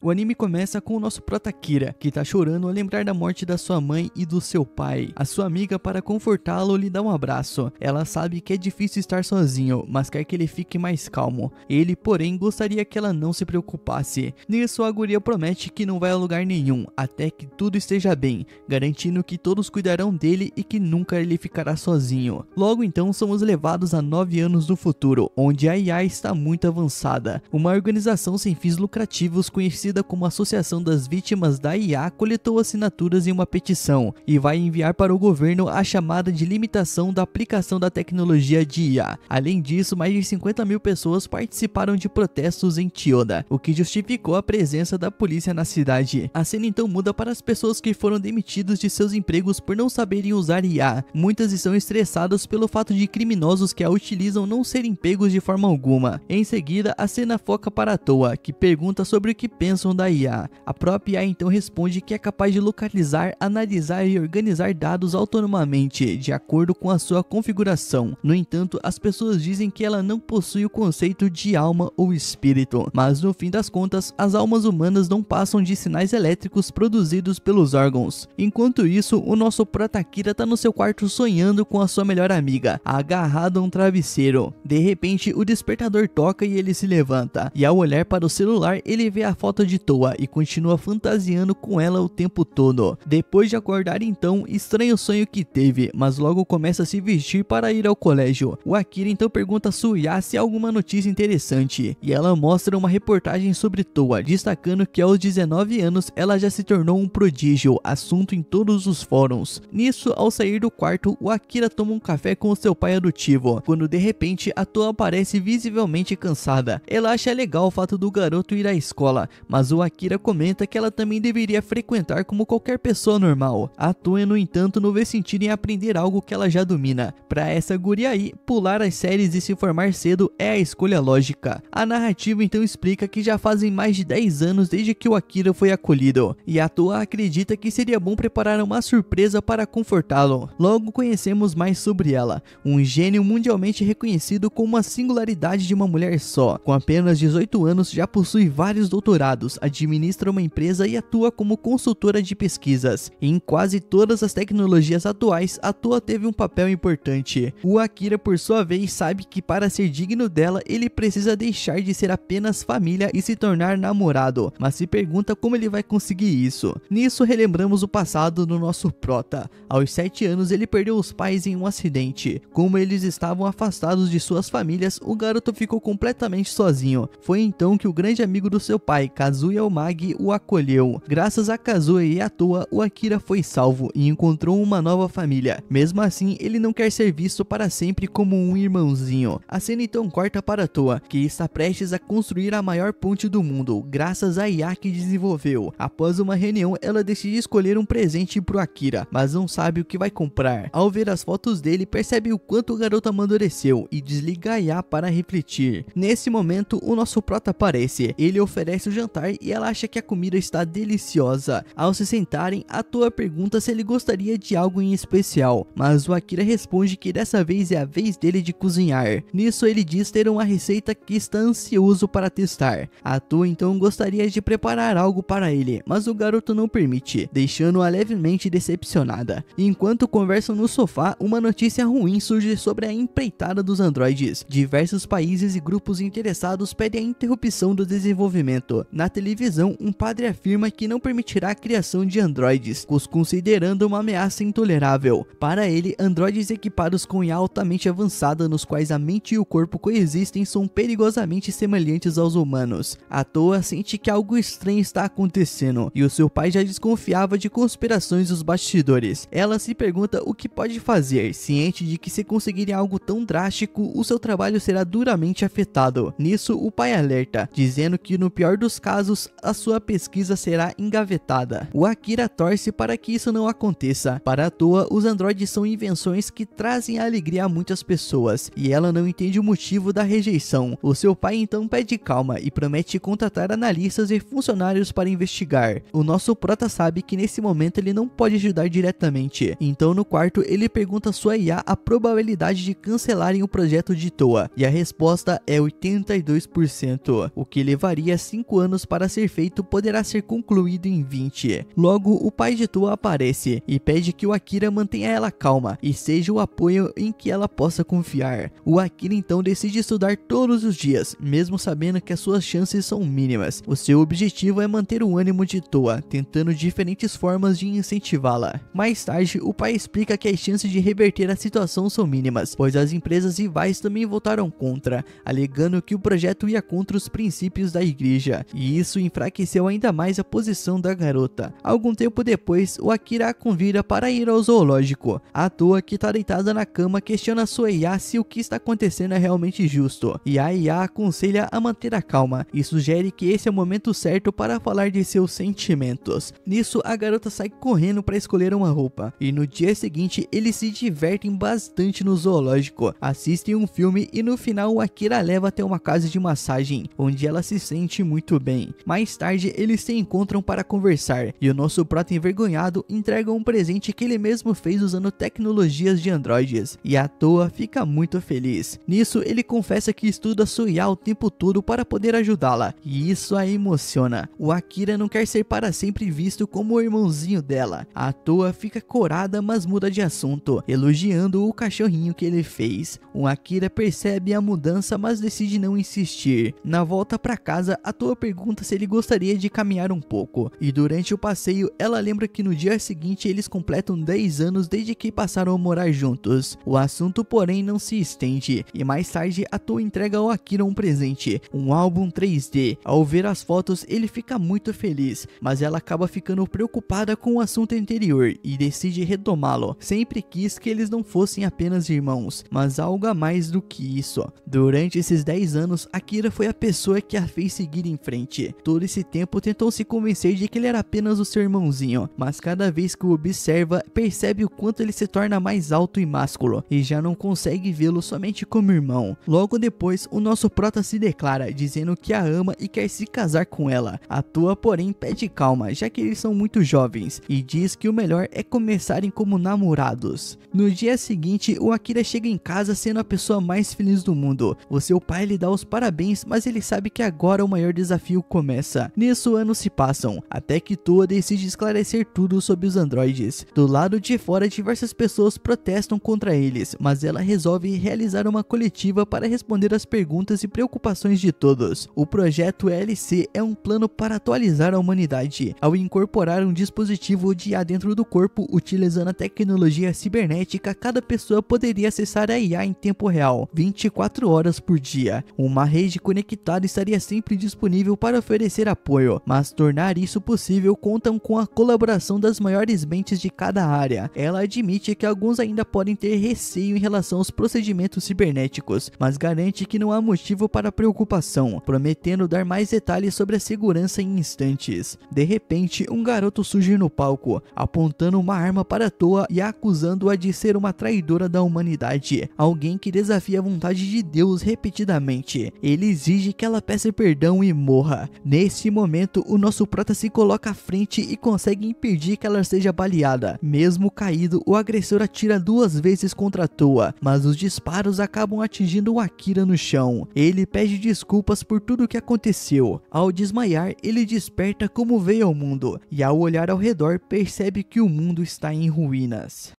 O anime começa com o nosso prota Kira, que tá chorando ao lembrar da morte da sua mãe e do seu pai. A sua amiga, para confortá-lo, lhe dá um abraço. Ela sabe que é difícil estar sozinho, mas quer que ele fique mais calmo. Ele, porém, gostaria que ela não se preocupasse. Nisso, a guria promete que não vai a lugar nenhum, até que tudo esteja bem, garantindo que todos cuidarão dele e que nunca ele ficará sozinho. Logo então, somos levados a 9 anos do futuro, onde a IA está muito avançada. Uma organização sem fins lucrativos, conhecida como Associação das Vítimas da IA, coletou assinaturas em uma petição e vai enviar para o governo a chamada de limitação da aplicação da tecnologia de IA. Além disso, mais de 50 mil pessoas participaram de protestos em Chiyoda, o que justificou a presença da polícia na cidade. A cena então muda para as pessoas que foram demitidas de seus empregos por não saberem usar IA. Muitas estão estressadas pelo fato de criminosos que a utilizam não serem pegos de forma alguma. Em seguida, a cena foca para a Toa, que pergunta sobre o que pensam da IA. A própria IA então responde que é capaz de localizar, analisar e organizar dados autonomamente, de acordo com a sua configuração. No entanto, as pessoas dizem que ela não possui o conceito de alma ou espírito, mas no fim das contas, as almas humanas não passam de sinais elétricos produzidos pelos órgãos. Enquanto isso, o nosso prota Kira tá no seu quarto sonhando com a sua melhor amiga, agarrado a um travesseiro. De repente, o despertador toca e ele se levanta, e ao olhar para o celular, ele vê a foto de Toa e continua fantasiando com ela o tempo todo. Depois de acordar então, estranha o sonho que teve, mas logo começa a se vestir para ir ao colégio. O Akira então pergunta a Suya se há alguma notícia interessante, e ela mostra uma reportagem sobre Toa, destacando que aos 19 anos ela já se tornou um prodígio, assunto em todos os fóruns. Nisso, ao sair do quarto, o Akira toma um café com o seu pai adotivo, quando de repente a Toa aparece visivelmente cansada. Ela acha legal o fato do garoto ir à escola, mas o Akira comenta que ela também deveria frequentar como qualquer pessoa normal. A Toa, no entanto, não vê sentido em aprender algo que ela já domina. Pra essa guria aí, pular as séries e se formar cedo é a escolha lógica. A narrativa então explica que já fazem mais de 10 anos desde que o Akira foi acolhido, e a Toa acredita que seria bom preparar uma surpresa para confortá-lo. Logo conhecemos mais sobre ela, um gênio mundialmente reconhecido como uma singularidade de uma mulher só. Com apenas 18 anos já possui vários doutorados, administra uma empresa e atua como consultora de pesquisas. Em quase todas as tecnologias atuais, a Toa teve um papel importante. O Akira, por sua vez, sabe que para ser digno dela, ele precisa deixar de ser apenas família e se tornar namorado, mas se pergunta como ele vai conseguir isso. Nisso, relembramos o passado do nosso prota. Aos 7 anos, ele perdeu os pais em um acidente. Como eles estavam afastados de suas famílias, o garoto ficou completamente sozinho. Foi então que o grande amigo do seu pai, Kazuya Omagi, o acolheu. Graças a Kazuya e a Toa, o Akira foi salvo e encontrou uma nova família. Mesmo assim, ele não quer ser visto para sempre como um irmãozinho. A cena então corta para Toa, que está prestes a construir a maior ponte do mundo, graças à IA que desenvolveu. Após uma reunião, ela decide escolher um presente pro Akira, mas não sabe o que vai comprar. Ao ver as fotos dele, percebe o quanto o garoto amadureceu e desliga a IA para refletir. Nesse momento, o nosso prota aparece. Ele oferece o jantar e ela acha que a comida está deliciosa. Ao se sentarem, a Toa pergunta se ele gostaria de algo em especial, mas o Akira responde que dessa vez é a vez dele de cozinhar. Nisso, ele diz ter uma receita que está ansioso para testar. A Toa então gostaria de preparar algo para ele, mas o garoto não permite, deixando-a levemente decepcionada. Enquanto conversam no sofá, uma notícia ruim surge sobre a empreitada dos androides. Diversos países e grupos interessados pedem a interrupção do desenvolvimento. Na televisão, um padre afirma que não permitirá a criação de androides, os considerando uma ameaça intolerável. Para ele, androides equipados com IA altamente avançada, nos quais a mente e o corpo coexistem, são perigosamente semelhantes aos humanos. A Toa sente que algo estranho está acontecendo, e o seu pai já desconfiava de conspirações dos bastidores. Ela se pergunta o que pode fazer, ciente de que se conseguirem algo tão drástico, o seu trabalho será duramente afetado. Nisso, o pai alerta, dizendo que no pior dos casos, a sua pesquisa será engavetada. O Akira torce para que isso não aconteça. Para a Toa, os androides são invenções que trazem alegria a muitas pessoas, e ela não entende o motivo da rejeição. O seu pai então pede calma e promete contratar analistas e funcionários para investigar. O nosso prota sabe que nesse momento ele não pode ajudar diretamente, então no quarto ele pergunta a sua IA a probabilidade de cancelarem o projeto de Toa, e a resposta é 82%, o que levaria 5 anos para ser feito poderá ser concluído em 20. Logo, o pai de Toa aparece e pede que o Akira mantenha ela calma e seja o apoio em que ela possa confiar. O Akira então decide estudar todos os dias, mesmo sabendo que as suas chances são mínimas. O seu objetivo é manter o ânimo de Toa, tentando diferentes formas de incentivá-la. Mais tarde, o pai explica que as chances de reverter a situação são mínimas, pois as empresas rivais também votaram contra, alegando que o projeto ia contra os princípios da igreja, e isso enfraqueceu ainda mais a posição da garota. Algum tempo depois, o Akira a convida para ir ao zoológico. A Toa, que está deitada na cama, questiona sua IA se o que está acontecendo é realmente justo, e a IA aconselha a manter a calma e sugere que esse é o momento certo para falar de seus sentimentos. Nisso, a garota sai correndo para escolher uma roupa, e no dia seguinte eles se divertem bastante no zoológico, assistem um filme e no final o Akira leva até uma casa de massagem, onde ela se sente muito bem. Mais tarde eles se encontram para conversar, e o nosso prota envergonhado entrega um presente que ele mesmo fez usando tecnologias de androides, e a Toa fica muito feliz. Nisso ele confessa que estuda sua IA o tempo todo para poder ajudá-la, e isso a emociona. O Akira não quer ser para sempre visto como o irmãozinho dela. A Toa fica corada, mas muda de assunto, elogiando o cachorrinho que ele fez. O Akira percebe a mudança, mas decide não insistir. Na volta para casa, a Toa pergunta se ele gostaria de caminhar um pouco, e durante o passeio ela lembra que no dia seguinte eles completam 10 anos desde que passaram a morar juntos. O assunto, porém, não se estende, e mais tarde a Toa entrega ao Akira um presente, um álbum 3D. Ao ver as fotos, ele fica muito feliz, mas ela acaba ficando preocupada com o assunto anterior e decide retomá-lo. Sempre quis que eles não fossem apenas irmãos, mas algo a mais do que isso. Durante esses 10 anos, Akira foi a pessoa que a fez seguir em frente. Todo esse tempo tentou se convencer de que ele era apenas o seu irmãozinho, mas cada vez que o observa, percebe o quanto ele se torna mais alto e másculo, e já não consegue vê-lo somente como irmão. Logo depois, o nosso prota se declara, dizendo que a ama e quer se casar com ela. A Toa, porém, pede calma, já que eles são muito jovens, e diz que o melhor é começarem como namorados. No dia seguinte, o Akira chega em casa sendo a pessoa mais feliz do mundo. O seu pai lhe dá os parabéns, mas ele sabe que agora o maior desafio começa. Nisso, anos se passam, até que Toa decide esclarecer tudo sobre os androides. Do lado de fora, diversas pessoas protestam contra eles, mas ela resolve realizar uma coletiva para responder às perguntas e preocupações de todos. O projeto LC é um plano para atualizar a humanidade, ao incorporar um dispositivo de IA dentro do corpo. Utilizando a tecnologia cibernética, cada pessoa poderia acessar a IA em tempo real, 24 horas por dia. Uma rede conectada estaria sempre disponível para oferecer apoio, mas tornar isso possível contam com a colaboração das maiores mentes de cada área. Ela admite que alguns ainda podem ter receio em relação aos procedimentos cibernéticos, mas garante que não há motivo para preocupação, prometendo dar mais detalhes sobre a segurança em instantes. De repente, um garoto surge no palco, apontando uma arma para Toa e acusando-a de ser uma traidora da humanidade, alguém que desafia a vontade de Deus repetidamente. Ele exige que ela peça perdão e morra. Nesse momento, o nosso prota se coloca à frente e consegue impedir que ela seja baleada. Mesmo caído, o agressor atira 2 vezes contra Toa, mas os disparos acabam atingindo o Akira no chão. Ele pede desculpas por tudo o que aconteceu. Ao desmaiar, ele desperta como veio ao mundo, e ao olhar ao redor, percebe que o mundo está em ruínas.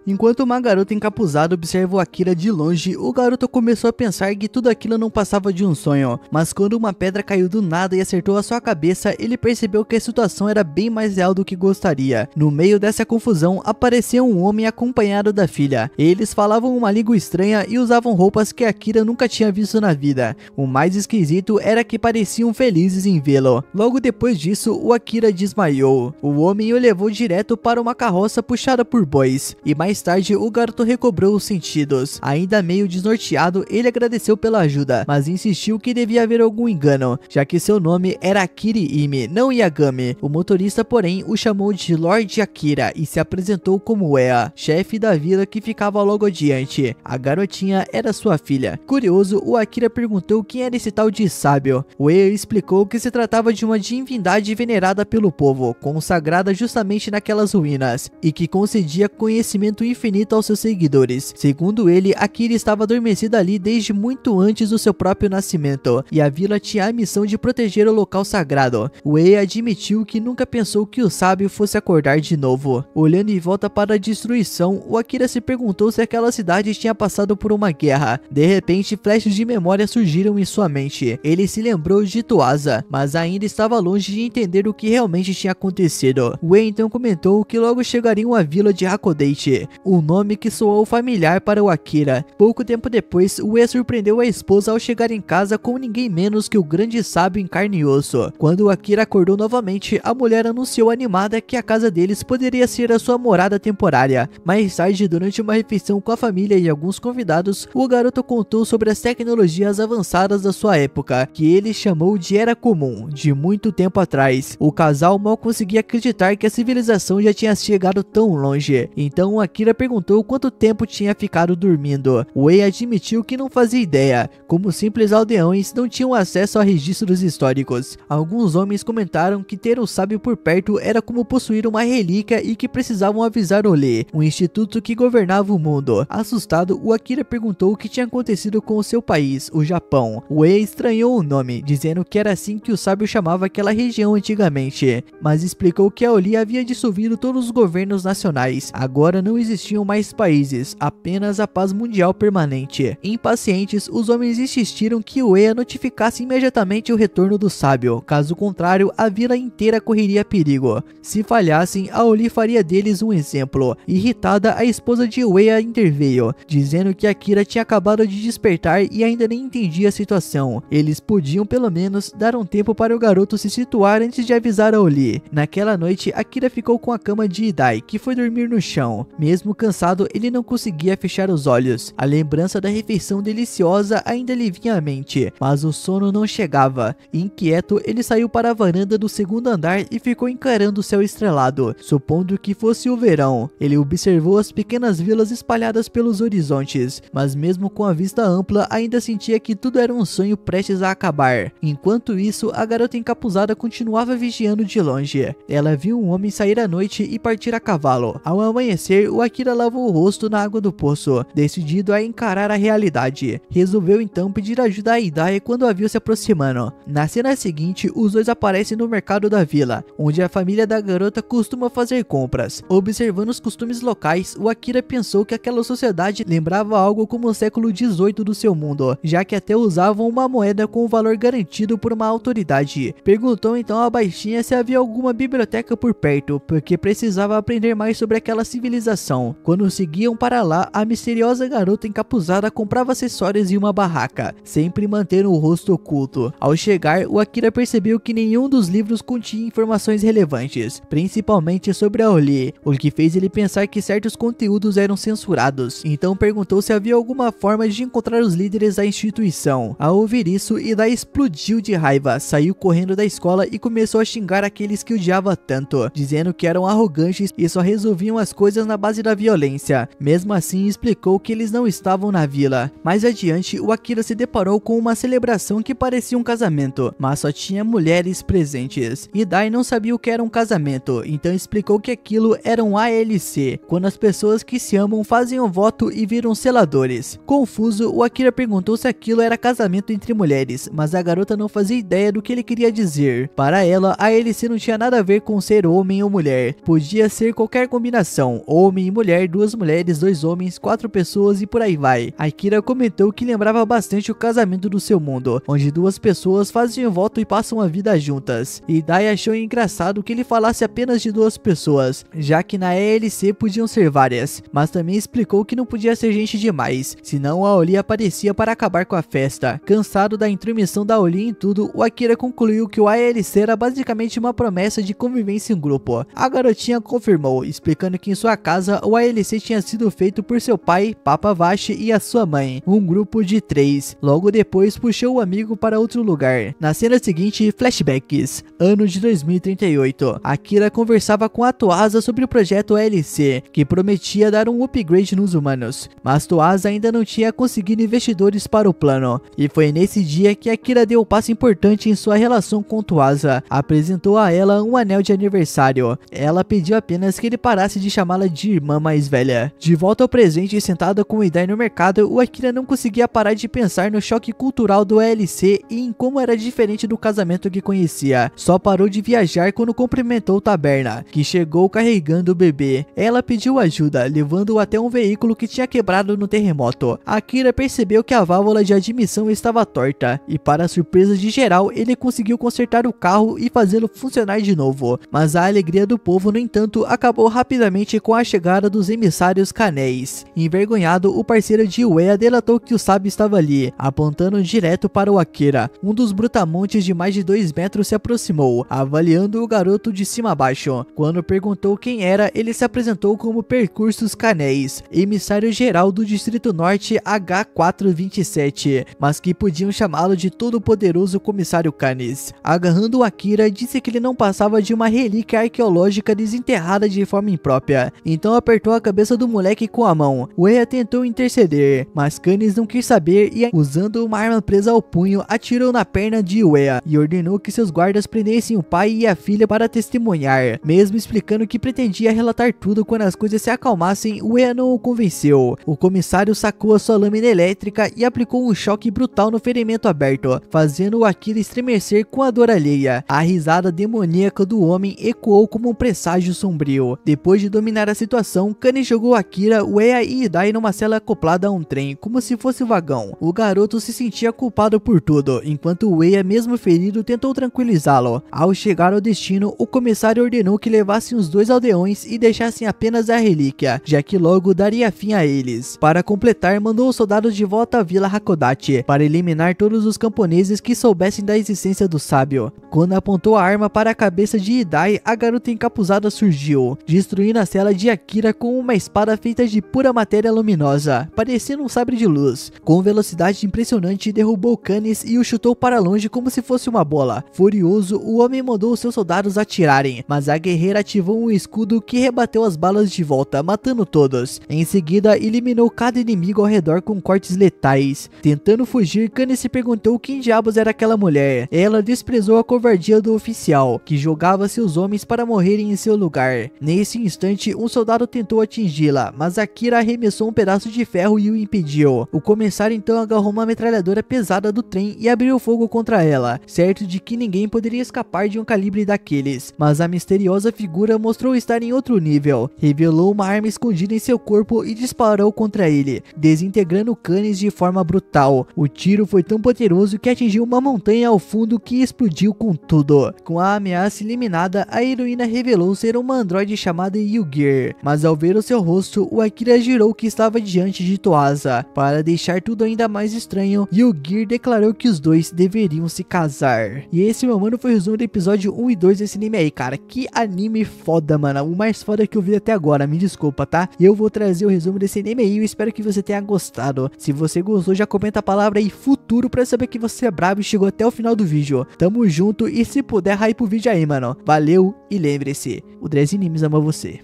Enquanto uma garota encapuzada observa o Akira de longe, o garoto começou a pensar que tudo aquilo não passava de um sonho. Mas quando uma pedra caiu do nada e acertou a sua cabeça, ele percebeu que a situação era bem mais real do que gostaria. No meio dessa confusão, apareceu um homem acompanhado da filha. Eles falavam uma língua estranha e usavam roupas que Akira nunca tinha visto na vida. O mais esquisito era que pareciam felizes em vê-lo. Logo depois disso, o Akira desmaiou. O homem o levou direto para uma carroça puxada por bois, e mais tarde o garoto recobrou os sentidos. Ainda meio desnorteado, ele agradeceu pela ajuda, mas insistiu que devia haver algum engano, já que seu nome era Kiriimi, não Yagami. O motorista, porém, o chamou de Lord Akira e se apresentou como Ea, chefe da vila que ficava logo adiante. A garotinha era sua filha. Curioso, o Akira perguntou quem era esse tal de sábio. O Ea explicou que se tratava de uma divindade venerada pelo povo, consagrada justamente naquelas ruínas, e que concedia conhecimento infinito aos seus seguidores. Segundo ele, Akira estava adormecida ali desde muito antes do seu próprio nascimento, e a vila tinha a missão de proteger o local sagrado. Wei admitiu que nunca pensou que o sábio fosse acordar de novo. Olhando em volta para a destruição, o Akira se perguntou se aquela cidade tinha passado por uma guerra. De repente, flashes de memória surgiram em sua mente. Ele se lembrou de Tuasa, mas ainda estava longe de entender o que realmente tinha acontecido. Wei então comentou que logo chegariam à vila de Hakodate, um nome que soou familiar para o Akira. Pouco tempo depois, Wei surpreendeu a esposa ao chegar em casa com ninguém menos que o grande sábio em carne e osso. Quando o Akira acordou novamente, a mulher anunciou animada que a casa deles poderia ser a sua morada temporária. Mais tarde, durante uma refeição com a família e alguns convidados, o garoto contou sobre as tecnologias avançadas da sua época, que ele chamou de Era Comum, de muito tempo atrás. O casal mal conseguia acreditar que a civilização já tinha chegado tão longe. Então o Akira perguntou quanto tempo tinha ficado dormindo. Wei admitiu que não fazia ideia. Como simples aldeões, não tinham acesso a registros históricos. Alguns homens comentaram que ter o sábio por perto era como possuir uma relíquia e que precisavam avisar Olê, um instituto que governava o mundo. Assustado, o Akira perguntou o que tinha acontecido com o seu país, o Japão. Wei estranhou o nome, dizendo que era assim que o sábio chamava aquela região antigamente, mas explicou que a Oli havia dissolvido todos os governos nacionais. Agora não existiam mais países, apenas a paz mundial permanente. Impacientes, os homens insistiram que Wei notificasse imediatamente o retorno do sábio, caso contrário, a vila inteira correria perigo. Se falhassem, a Oli faria deles um exemplo. Irritada, a esposa de Wei interveio, dizendo que Akira tinha acabado de despertar e ainda nem entendia a situação. Eles podiam pelo menos dar um tempo para o garoto se situar antes de avisar a Oli. Naquela noite, Akira ficou com a cama de Idai, que foi dormir no chão. Mesmo cansado, ele não conseguia fechar os olhos. A lembrança da refeição deliciosa ainda lhe vinha à mente, mas o sono não chegava. Inquieto, ele saiu para a varanda do segundo andar e ficou encarando o céu estrelado, supondo que fosse o verão. Ele observou as pequenas vilas espalhadas pelos horizontes, mas mesmo com a vista ampla, ainda sentia que tudo era um sonho prestes a acabar. Enquanto isso, a garota encapuzada continuava vigiando de longe. Ela viu um homem sair à noite e partir a cavalo. Ao amanhecer, o Akira lavou o rosto na água do poço, decidido a encarar a realidade. Resolveu então pedir ajuda a Idai quando a viu se aproximando. Na cena seguinte, os dois aparecem no mercado da vila, onde a família da garota costuma fazer compras. Observando os costumes locais, o Akira pensou que aquela sociedade lembrava algo como o século XVIII do seu mundo, já que até usavam uma moeda com o valor garantido por uma autoridade. Perguntou então à baixinha se havia alguma biblioteca por perto, porque precisava aprender mais sobre aquela civilização. Quando seguiam para lá, a misteriosa garota encapuzada comprava acessórios em uma barraca, sempre mantendo o rosto oculto. Ao chegar, o Akira percebeu que nenhum dos livros continha informações relevantes, principalmente sobre a Oli, o que fez ele pensar que certos conteúdos eram censurados. Então perguntou se havia alguma forma de encontrar os líderes da instituição. Ao ouvir isso, Idai explodiu de raiva, saiu correndo da escola e começou a xingar aqueles que odiava tanto, dizendo que eram arrogantes e só resolviam as coisas na base da violência. Mesmo assim, explicou que eles não estavam na vila. Mais adiante, o Akira se deparou com uma celebração que parecia um casamento, mas só tinha mulheres presentes. Idai não sabia o que era um casamento, então explicou que aquilo era um ALC, quando as pessoas que se amam fazem um voto e viram seladores. Confuso, o Akira perguntou se aquilo era casamento entre mulheres, mas a garota não fazia ideia do que ele queria dizer. Para ela, a ALC não tinha nada a ver com ser homem ou mulher, podia ser qualquer combinação, homem e mulher, duas mulheres, dois homens, quatro pessoas e por aí vai. Akira comentou que lembrava bastante o casamento do seu mundo, onde duas pessoas fazem um voto e passam a vida juntas. Idai achou engraçado que ele falasse apenas de duas pessoas, já que na ELC podiam ser várias, mas também explicou que não podia ser gente demais, senão a Oli aparecia para acabar com a festa. Cansado da intromissão da Oli em tudo, o Akira concluiu que o ALC era basicamente uma promessa de convivência em grupo. A garotinha confirmou, explicando que em sua casa o ALC tinha sido feito por seu pai, Papa Vashi, e a sua mãe, um grupo de 3. Logo depois puxou o amigo para outro lugar. Na cena seguinte, flashbacks. Ano de 2038. Akira conversava com a Tuasa sobre o projeto ALC, que prometia dar um upgrade nos humanos, mas Tuasa ainda não tinha conseguido investidores para o plano, e foi nesse dia que Akira deu um passo importante em sua relação com Tuasa. Apresentou a ela um anel de aniversário. Ela pediu apenas que ele parasse de chamá-la de irmã irmã mais velha. De volta ao presente e sentada com o Idai no mercado, o Akira não conseguia parar de pensar no choque cultural do ALC e em como era diferente do casamento que conhecia. Só parou de viajar quando cumprimentou Taberna, que chegou carregando o bebê. Ela pediu ajuda, levando-o até um veículo que tinha quebrado no terremoto. Akira percebeu que a válvula de admissão estava torta, e para surpresa de geral, ele conseguiu consertar o carro e fazê-lo funcionar de novo. Mas a alegria do povo, no entanto, acabou rapidamente com a chegada dos emissários Kanéis. Envergonhado, o parceiro de Uea delatou que o sábio estava ali, apontando direto para o Akira. Um dos brutamontes de mais de 2 metros se aproximou, avaliando o garoto de cima a baixo. Quando perguntou quem era, ele se apresentou como Percursos Kanéis, emissário geral do Distrito Norte H427, mas que podiam chamá-lo de todo-poderoso comissário Canis. Agarrando o Akira, disse que ele não passava de uma relíquia arqueológica desenterrada de forma imprópria. Então apertou a cabeça do moleque com a mão. Uea tentou interceder, mas Canis não quis saber e, usando uma arma presa ao punho, atirou na perna de Uea e ordenou que seus guardas prendessem o pai e a filha para testemunhar. Mesmo explicando que pretendia relatar tudo quando as coisas se acalmassem, Uea não o convenceu. O comissário sacou a sua lâmina elétrica e aplicou um choque brutal no ferimento aberto, fazendo o Akira estremecer com a dor alheia. A risada demoníaca do homem ecoou como um presságio sombrio. Depois de dominar a situação, Kani jogou Akira, Uea e Idai numa cela acoplada a um trem, como se fosse um vagão. O garoto se sentia culpado por tudo, enquanto Uea, mesmo ferido, tentou tranquilizá-lo. Ao chegar ao destino, o comissário ordenou que levassem os 2 aldeões e deixassem apenas a relíquia, já que logo daria fim a eles. Para completar, mandou os soldados de volta à Vila Hakodate, para eliminar todos os camponeses que soubessem da existência do sábio. Quando apontou a arma para a cabeça de Idai, a garota encapuzada surgiu, destruindo a cela de Akira com uma espada feita de pura matéria luminosa, parecendo um sabre de luz. Com velocidade impressionante, derrubou Canis e o chutou para longe como se fosse uma bola. Furioso, o homem mandou seus soldados atirarem, mas a guerreira ativou um escudo que rebateu as balas de volta, matando todos. Em seguida, eliminou cada inimigo ao redor com cortes letais. Tentando fugir, Canis se perguntou quem diabos era aquela mulher. Ela desprezou a covardia do oficial, que jogava seus homens para morrerem em seu lugar. Nesse instante, um soldado tentou atingi-la, mas Akira arremessou um pedaço de ferro e o impediu. O comissário então agarrou uma metralhadora pesada do trem e abriu fogo contra ela, certo de que ninguém poderia escapar de um calibre daqueles. Mas a misteriosa figura mostrou estar em outro nível. Revelou uma arma escondida em seu corpo e disparou contra ele, desintegrando Canis de forma brutal. O tiro foi tão poderoso que atingiu uma montanha ao fundo que explodiu com tudo. Com a ameaça eliminada, a heroína revelou ser uma androide chamada Yugir, mas ao ver o seu rosto, o Akira jurou que estava diante de Toasa. Para deixar tudo ainda mais estranho, Yugir declarou que os dois deveriam se casar. E esse, meu mano, foi o resumo do episódio 1 e 2 desse anime aí, cara. Que anime foda, mano. O mais foda que eu vi até agora, me desculpa, tá? Eu vou trazer o resumo desse anime aí, eu espero que você tenha gostado. Se você gostou, já comenta a palavra aí futuro pra saber que você é brabo e chegou até o final do vídeo. Tamo junto e se puder, hype o vídeo aí, mano. Valeu e lembre-se, o Dress Animes ama você.